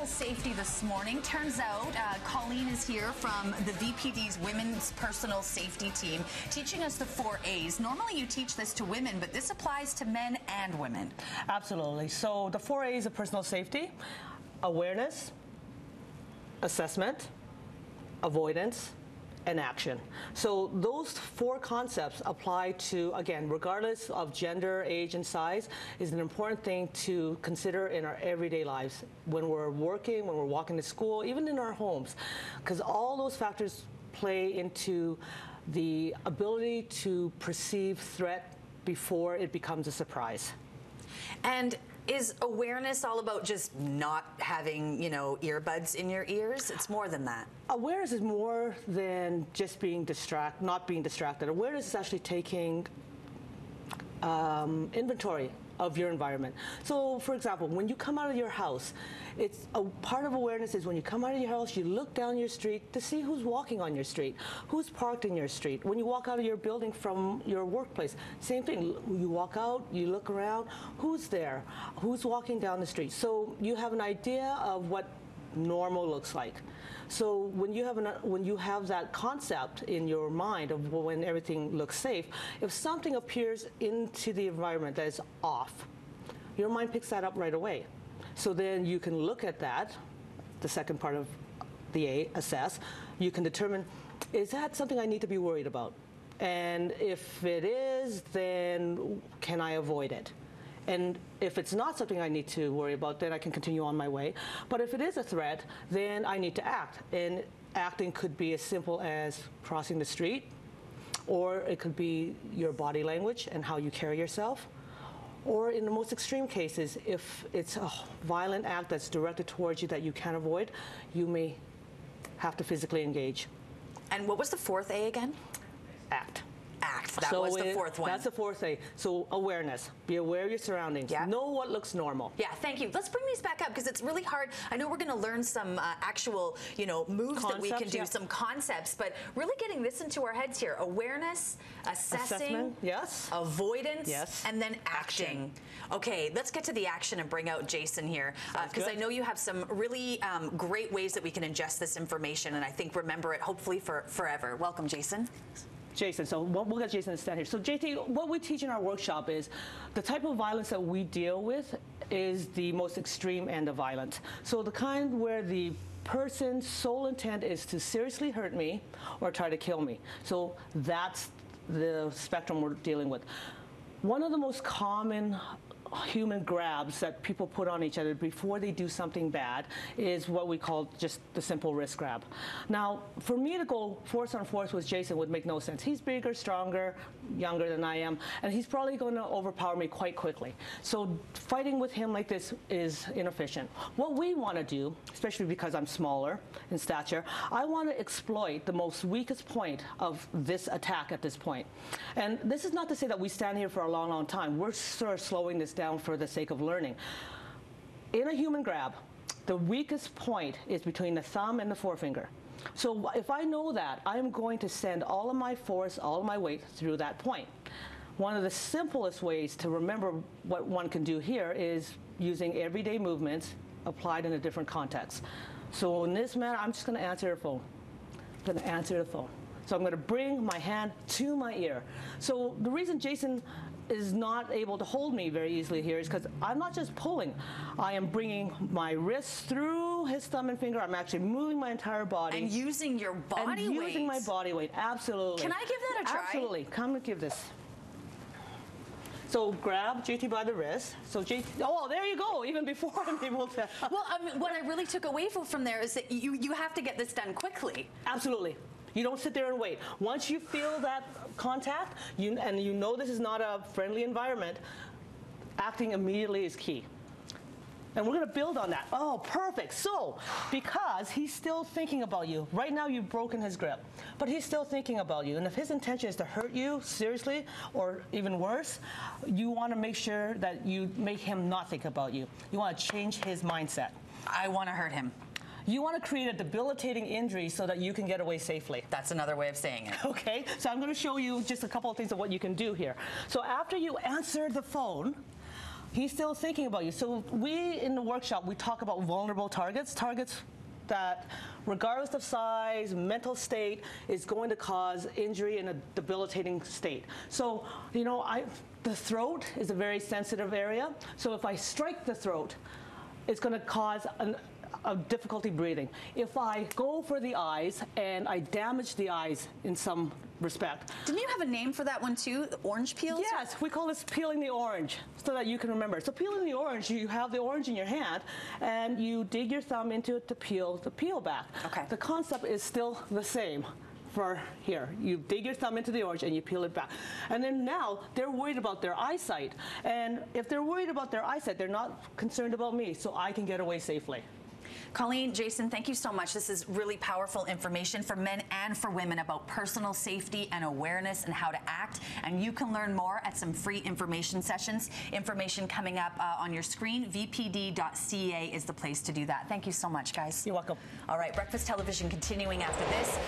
personal safety this morning. Turns out Colleen is here from the VPD's Women's Personal Safety Team, teaching us the 4 A's. Normally you teach this to women, but this applies to men and women. Absolutely. So the 4 A's of personal safety: awareness, assessment, avoidance, and action. So those 4 concepts apply to, again, regardless of gender, age, and size, is an important thing to consider in our everyday lives, when we're working, when we're walking to school, even in our homes, because all those factors play into the ability to perceive threat before it becomes a surprise. And is awareness all about just not having, earbuds in your ears? It's more than that. Awareness is more than just not being distracted. Awareness is actually taking inventory of your environment. So, for example, when you come out of your house, it's a part of awareness is when you come out of your house, you look down your street to see who's walking on your street, who's parked in your street. When you walk out of your building from your workplace, same thing. You walk out, you look around, who's there, who's walking down the street. So you have an idea of what normal looks like. So when you have that concept in your mind of when everything looks safe, if something appears into the environment that is off, your mind picks that up right away. So then you can look at that, the second part of the A, assess. You can determine, is that something I need to be worried about? And if it is, then can I avoid it? And if it's not something I need to worry about, then I can continue on my way. But if it is a threat, then I need to act. And acting could be as simple as crossing the street, or it could be your body language and how you carry yourself. Or in the most extreme cases, if it's a violent act that's directed towards you that you can't avoid, you may have to physically engage. And what was the 4th A again? Act. That was the 4th one. That's the 4th A. So awareness. Be aware of your surroundings. Yeah. Know what looks normal. Yeah, thank you. Let's bring these back up because it's really hard. I know we're going to learn some actual, moves that we can do, some concepts, but really getting this into our heads here. Awareness, assessing, yes. Avoidance, yes. And then acting. Okay, let's get to the action and bring out Jason here because I know you have some really great ways that we can ingest this information and I think remember it hopefully for forever. Welcome, Jason. Jason, so we'll get Jason to stand here. So JT, what we teach in our workshop is the type of violence that we deal with is the most extreme end of violence. So the kind where the person's sole intent is to seriously hurt me or try to kill me. So that's the spectrum we're dealing with. One of the most common human grabs that people put on each other before they do something bad is what we call just the simple wrist grab. Now, for me to go force on force with Jason would make no sense. He's bigger, stronger, younger than I am, and he's probably going to overpower me quite quickly. So fighting with him like this is inefficient. What we want to do, especially because I'm smaller in stature, I want to exploit the most weakest point of this attack at this point. And this is not to say that we stand here for a long, long time. We're sort of slowing this down for the sake of learning. In a human grab, the weakest point is between the thumb and the forefinger. So if I know that, I'm going to send all of my force, all of my weight through that point. One of the simplest ways to remember what one can do here is using everyday movements applied in a different context. So in this manner, I'm just going to answer the phone. I'm going to answer the phone. So I'm going to bring my hand to my ear. So the reason Jason is not able to hold me very easily here is because I'm not just pulling. I am bringing my wrists through his thumb and finger. I'm actually moving my entire body. And using your body weight. Using my body weight, absolutely. Can I give that a try? Absolutely. Come and give this. So grab JT by the wrist. So JT, oh, there you go, even before I'm able to. Well, I mean, what I really took away from there is that you have to get this done quickly. Absolutely. You don't sit there and wait. Once you feel that contact, and you know this is not a friendly environment, acting immediately is key. And we're going to build on that. Oh, perfect. So, because he's still thinking about you. Right now, you've broken his grip. But he's still thinking about you. And if his intention is to hurt you seriously, or even worse, you want to make sure that you make him not think about you. You want to change his mindset. I want to hurt him. You want to create a debilitating injury so that you can get away safely. That's another way of saying it. Okay, so I'm going to show you just a couple of things of what you can do here. So after you answer the phone, he's still thinking about you. So we, in the workshop, we talk about vulnerable targets, targets that, regardless of size, mental state, is going to cause injury in a debilitating state. So, you know, the throat is a very sensitive area. So if I strike the throat, it's going to cause a difficulty breathing. If I go for the eyes and I damage the eyes in some respect. Didn't you have a name for that one too? The orange peels? Yes, we call this peeling the orange, so that you can remember. So peeling the orange, you have the orange in your hand and you dig your thumb into it to peel the peel back. Okay. The concept is still the same. For here, you dig your thumb into the orange and you peel it back. And then now they're worried about their eyesight. And if they're worried about their eyesight, they're not concerned about me, so I can get away safely. Colleen, Jason, thank you so much. This is really powerful information for men and for women about personal safety and awareness and how to act. And you can learn more at some free information sessions. Information coming up on your screen. VPD.ca is the place to do that. Thank you so much, guys. You're welcome. All right, Breakfast Television continuing after this.